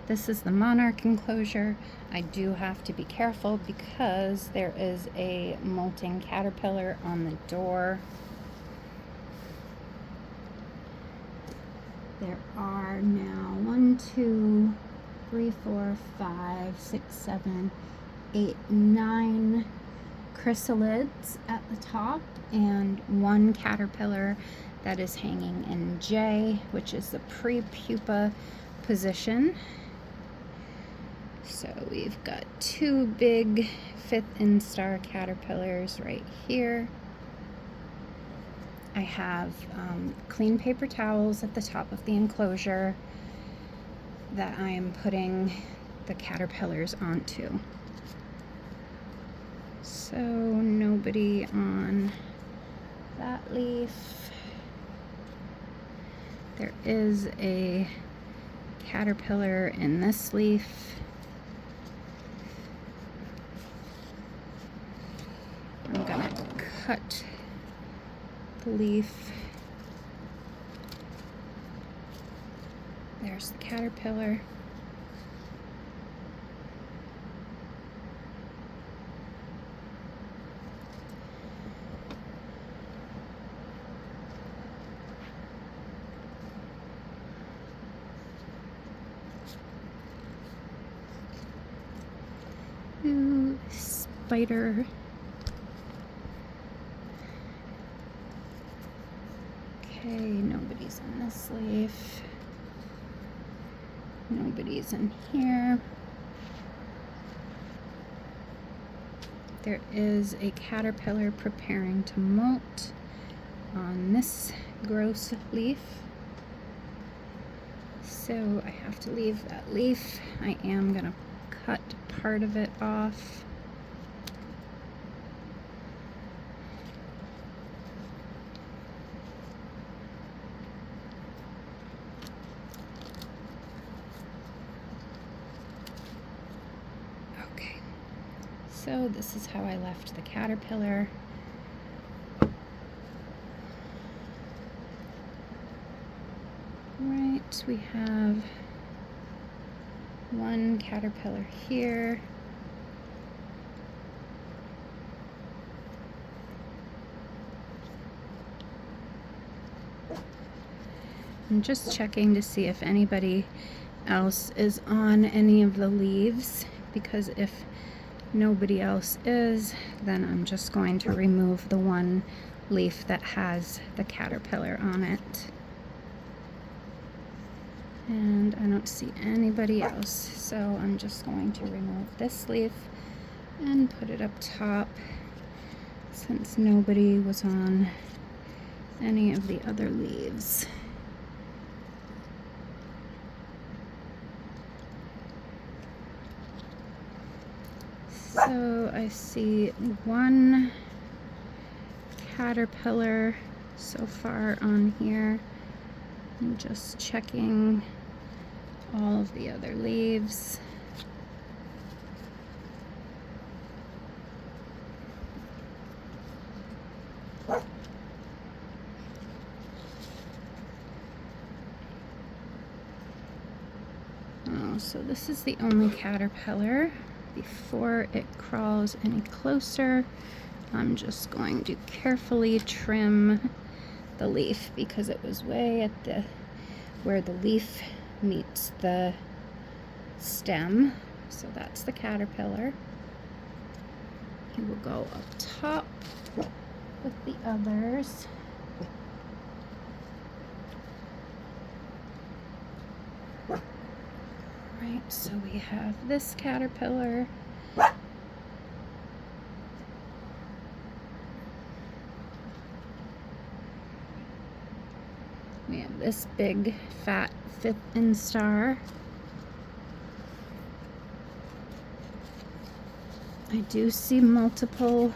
This is the monarch enclosure. I do have to be careful because there is a molting caterpillar on the door. There are now 1, 2, 3, 4, 5, 6, 7, 8, 9 chrysalids at the top and 1 caterpillar that is hanging in J, which is the pre-pupa position. So we've got 2 big 5th instar caterpillars right here. I have clean paper towels at the top of the enclosure that I am putting the caterpillars onto. So nobody on that leaf. There is a caterpillar in this leaf. I'm gonna cut the leaf. There's the caterpillar. Ooh, spider. Okay, nobody's in this leaf. Nobody's in here. There is a caterpillar preparing to molt on this gross leaf. So I have to leave that leaf. I am gonna cut part of it off. Okay, so this is how I left the caterpillar. Right, we have 1 caterpillar here. I'm just checking to see if anybody else is on any of the leaves, because if nobody else is, then I'm just going to remove the 1 leaf that has the caterpillar on it. And I don't see anybody else, so I'm just going to remove this leaf and put it up top, since nobody was on any of the other leaves. So I see 1 caterpillar so far on here. I'm just checking all of the other leaves. Oh, so this is the only caterpillar. Before it crawls any closer, I'm just going to carefully trim the leaf because it was way at the where the leaf meets the stem. So that's the caterpillar. He will go up top with the others. Right, so we have this caterpillar. We have this big, fat 5th instar. I do see multiple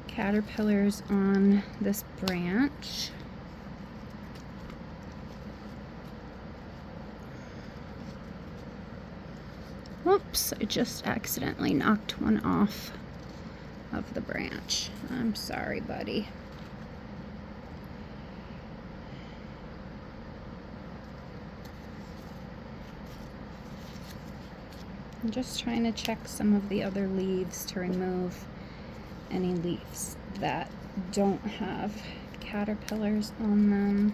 caterpillars on this branch. Whoops, I just accidentally knocked one off of the branch. I'm sorry, buddy. I'm just trying to check some of the other leaves to remove any leaves that don't have caterpillars on them.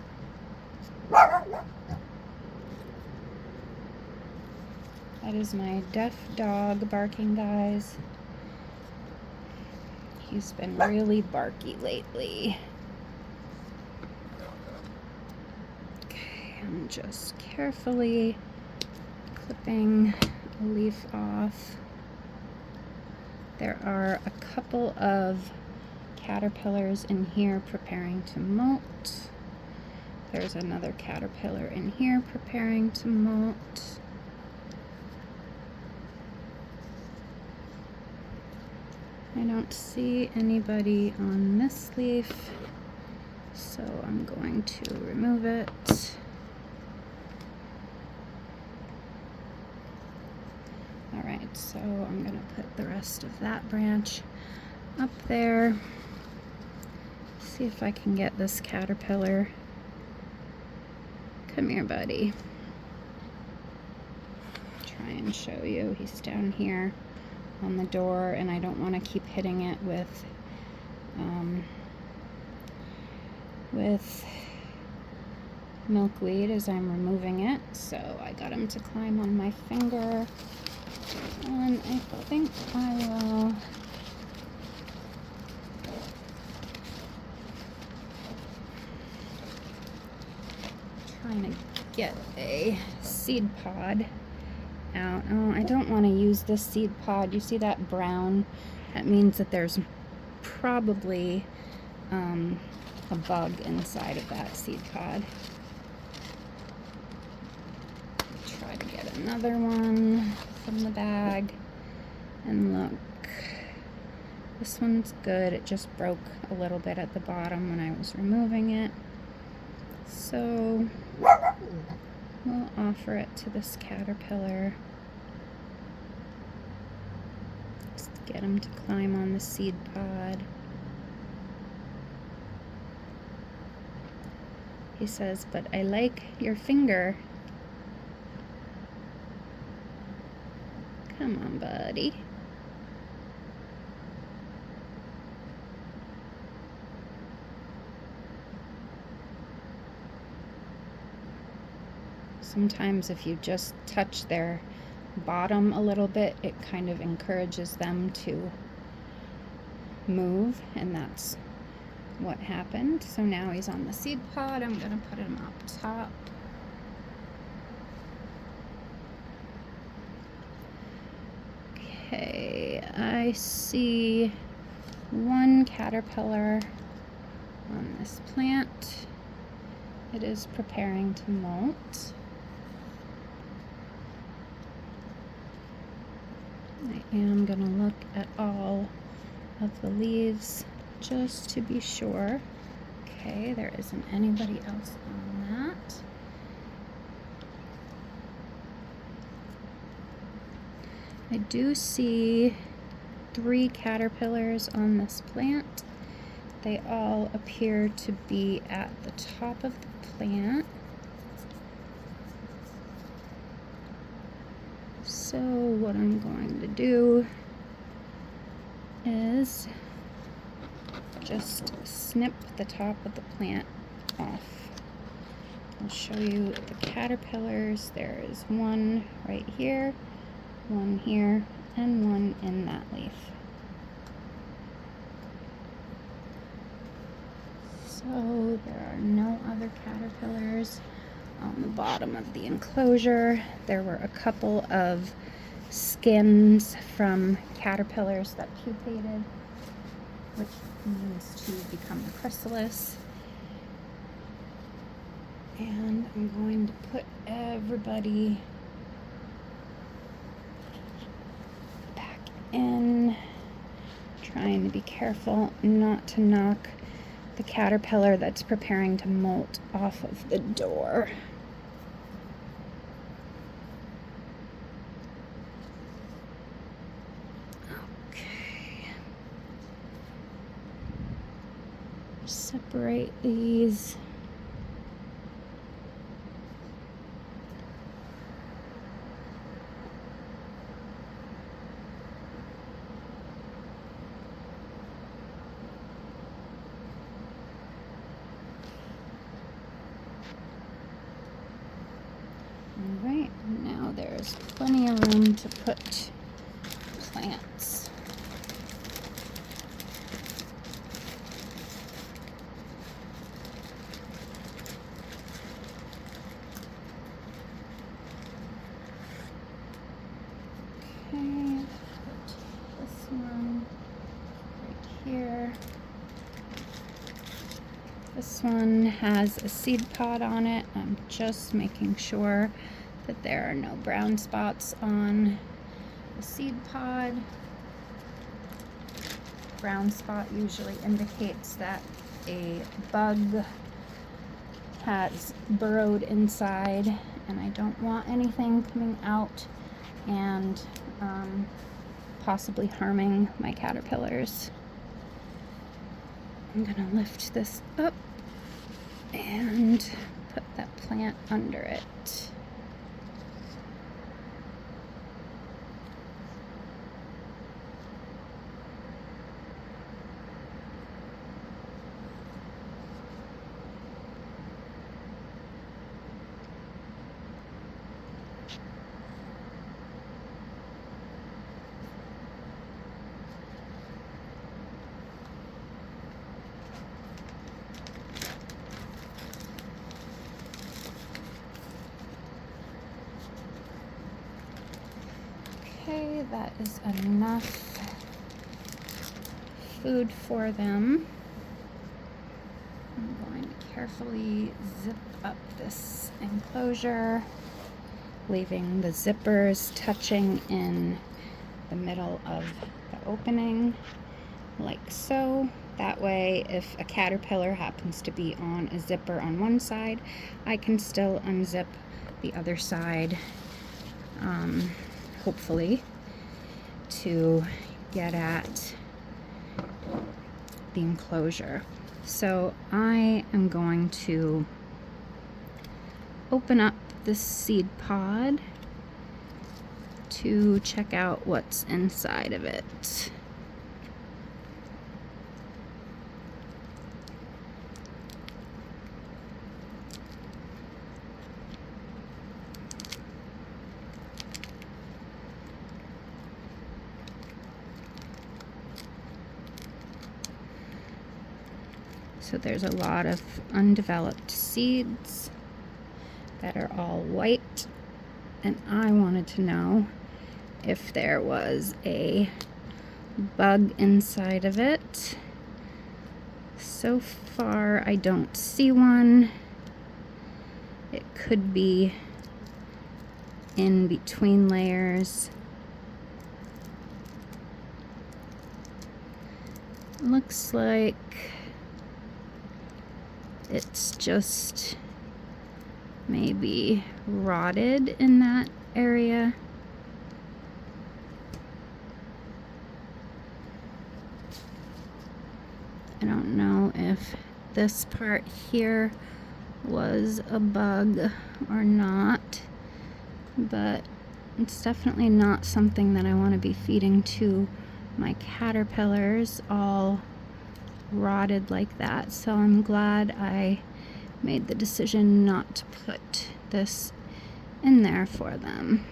That is my deaf dog barking, guys. He's been really barky lately. Okay, I'm just carefully clipping a leaf off. There are a couple of caterpillars in here preparing to molt. There's another caterpillar in here preparing to molt. I don't see anybody on this leaf, so I'm going to remove it. Alright, so I'm going to put the rest of that branch up there. See if I can get this caterpillar. Come here, buddy. Try and show you. He's down here on the door, and I don't want to keep hitting it with milkweed as I'm removing it. So I got him to climb on my finger, and I think I will trying to get a seed pod out. Oh, I don't want to use this seed pod. You see that brown? That means that there's probably a bug inside of that seed pod. Try to get another one from the bag. And look, this one's good. It just broke a little bit at the bottom when I was removing it. So we'll offer it to this caterpillar. Just get him to climb on the seed pod. He says, "But I like your finger." Come on, buddy. Sometimes if you just touch their bottom a little bit, it kind of encourages them to move, and that's what happened. So now he's on the seed pod. I'm going to put him up top. Okay, I see one caterpillar on this plant. It is preparing to molt. I am going to look at all of the leaves just to be sure. Okay, there isn't anybody else on that. I do see 3 caterpillars on this plant. They all appear to be at the top of the plant. So what I'm going to do is just snip the top of the plant off. I'll show you the caterpillars. There is one right here, one here, and one in that leaf. So there are no other caterpillars on the bottom of the enclosure. There were a couple of skins from caterpillars that pupated, which means to become a chrysalis. And I'm going to put everybody back in, trying to be careful not to knock the caterpillar that's preparing to molt off of the door. Okay. Separate these. plenty of room to put plants. Okay, put this one right here. This one has a seed pod on it. I'm just making sure that there are no brown spots on the seed pod. Brown spot usually indicates that a bug has burrowed inside, and I don't want anything coming out and possibly harming my caterpillars. I'm gonna lift this up and put that plant under it. Okay, that is enough food for them. I'm going to carefully zip up this enclosure, leaving the zippers touching in the middle of the opening, like so. That way, if a caterpillar happens to be on a zipper on one side, I can still unzip the other side, hopefully, to get at the enclosure. So I am going to open up this seed pod to check out what's inside of it. So there's a lot of undeveloped seeds that are all white, and I wanted to know if there was a bug inside of it. So far I don't see one. It could be in between layers. Looks like it's just maybe rotted in that area. I don't know if this part here was a bug or not, but it's definitely not something that I want to be feeding to my caterpillars, all rotted like that. So I'm glad I made the decision not to put this in there for them.